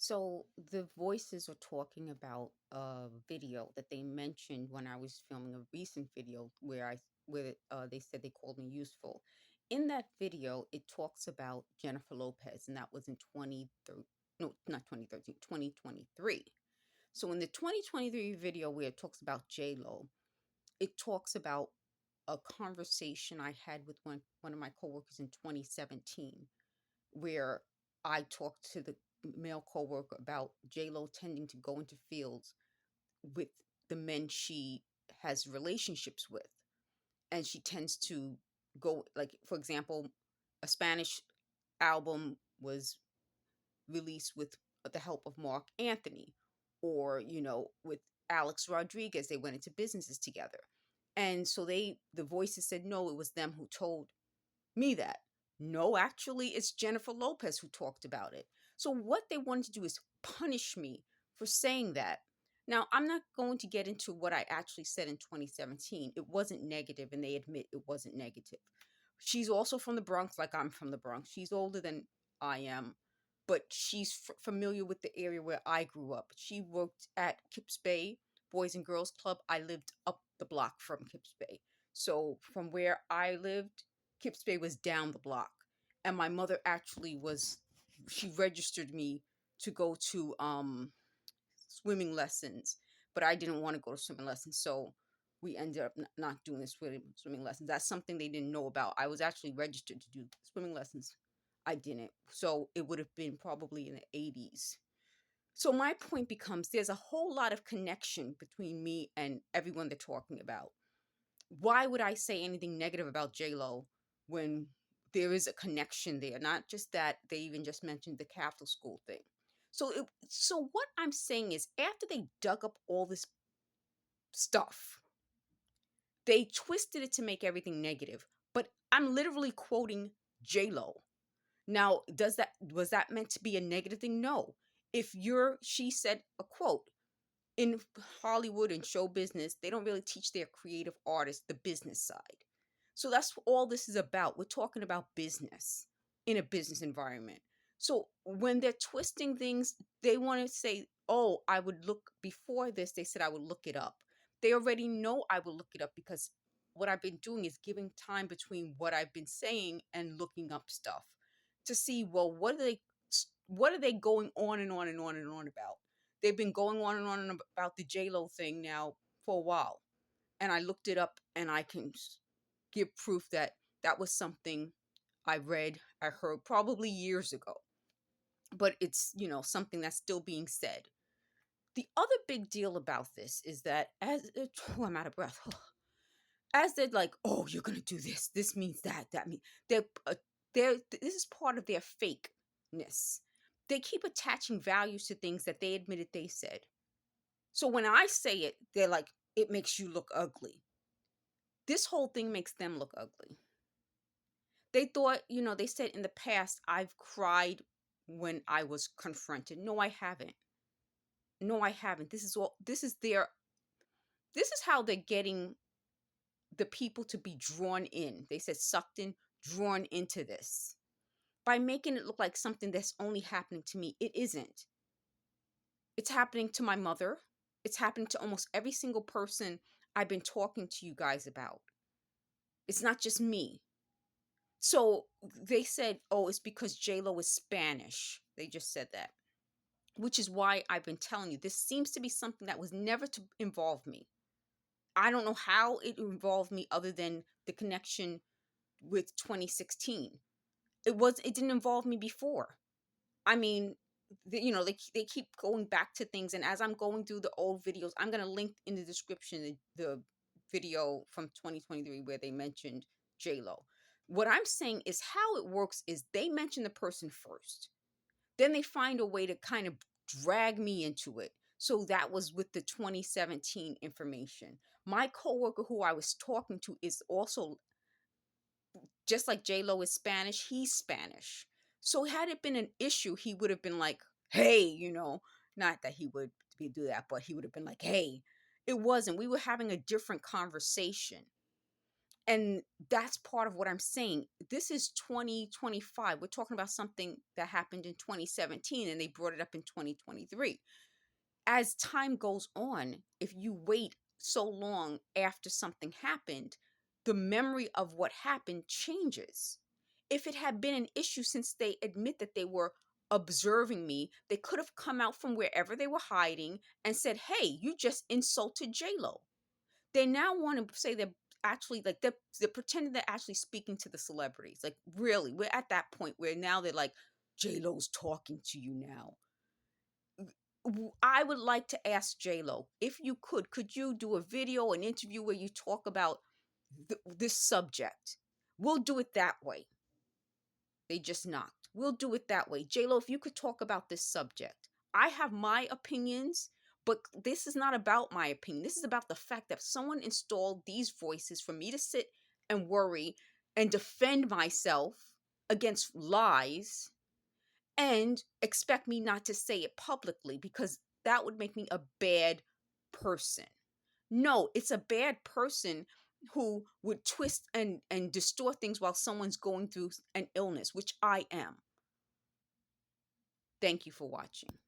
So the voices are talking about a video that they mentioned when I was filming a recent video where they said they called me useful. In that video, it talks about Jennifer Lopez, and that was in 2013. No, not 2013, 2023. So in the 2023 video where it talks about J Lo, it talks about a conversation I had with one of my coworkers in 2017 where I talked to the male coworker about J-Lo tending to go into fields with the men she has relationships with. And she tends to go, like, for example, a Spanish album was released with the help of Mark Anthony, or, with Alex Rodriguez, they went into businesses together. And so the voices said, no, it was them who told me that. No, actually, it's Jennifer Lopez who talked about it. So what they wanted to do is punish me for saying that. Now, I'm not going to get into what I actually said in 2017. It wasn't negative, and they admit it wasn't negative. She's also from the Bronx, like I'm from the Bronx. She's older than I am, but she's familiar with the area where I grew up. She worked at Kips Bay Boys and Girls Club. I lived up the block from Kips Bay. So from where I lived, Kips Bay was down the block. And my mother actually she registered me to go to swimming lessons, but I didn't want to go to swimming lessons. So we ended up not doing the swimming lessons. That's something they didn't know about. I was actually registered to do swimming lessons. I didn't. So it would have been probably in the 80s. So my point becomes there's a whole lot of connection between me and everyone they're talking about. Why would I say anything negative about J-Lo when there is a connection there? Not just that, they even just mentioned the Catholic school thing. So what I'm saying is, after they dug up all this stuff, they twisted it to make everything negative. But I'm literally quoting J-Lo. Now, was that meant to be a negative thing? No. She said a quote, in Hollywood and show business, they don't really teach their creative artists the business side. So that's all this is about. We're talking about business in a business environment. So when they're twisting things, they want to say, oh, I would look before this. They said I would look it up. They already know I will look it up because what I've been doing is giving time between what I've been saying and looking up stuff to see, well, what are they going on and on and on and on about? They've been going on about the J-Lo thing now for a while. And I looked it up, and I can give proof that that was something I read, I heard probably years ago. But it's, something that's still being said. The other big deal about this is that I'm out of breath. As they're like, oh, you're going to do this. This means that. That means this is part of their fakeness. They keep attaching values to things that they admitted they said. So when I say it, they're like, it makes you look ugly. This whole thing makes them look ugly. They thought, they said in the past, I've cried when I was confronted. No, I haven't. No, I haven't. This is how they're getting the people to be drawn in. They said sucked in, drawn into this by making it look like something that's only happening to me. It isn't. It's happening to my mother. It's happening to almost every single person I've been talking to you guys about. It's not just me. So they said, oh, it's because J-Lo is Spanish. They just said that, which is why I've been telling you, this seems to be something that was never to involve me. I don't know how it involved me other than the connection with 2016. It didn't involve me before. I mean, they keep going back to things, and as I'm going through the old videos, I'm going to link in the description the video from 2023 where they mentioned J-Lo. What I'm saying is how it works is they mention the person first. Then they find a way to kind of drag me into it. So that was with the 2017 information. My coworker who I was talking to is also, just like J-Lo is Spanish, he's Spanish. So had it been an issue, he would have been like, hey, not that he would do that, but he would have been like, hey. It wasn't. We were having a different conversation. And that's part of what I'm saying. This is 2025. We're talking about something that happened in 2017 and they brought it up in 2023. As time goes on, if you wait so long after something happened, the memory of what happened changes. If it had been an issue, since they admit that they were observing me, they could have come out from wherever they were hiding and said, "Hey, you just insulted J Lo." They now want to say they're actually like they're pretending they're actually speaking to the celebrities. Like, really, we're at that point where now they're like, "J Lo's talking to you now." I would like to ask J Lo, if you could you do a video, an interview where you talk about this subject? We'll do it that way. They just knocked. We'll do it that way. J Lo, if you could talk about this subject. I have my opinions, but this is not about my opinion. This is about the fact that someone installed these voices for me to sit and worry and defend myself against lies and expect me not to say it publicly because that would make me a bad person. No, it's a bad person who would twist and distort things while someone's going through an illness, which I am. Thank you for watching.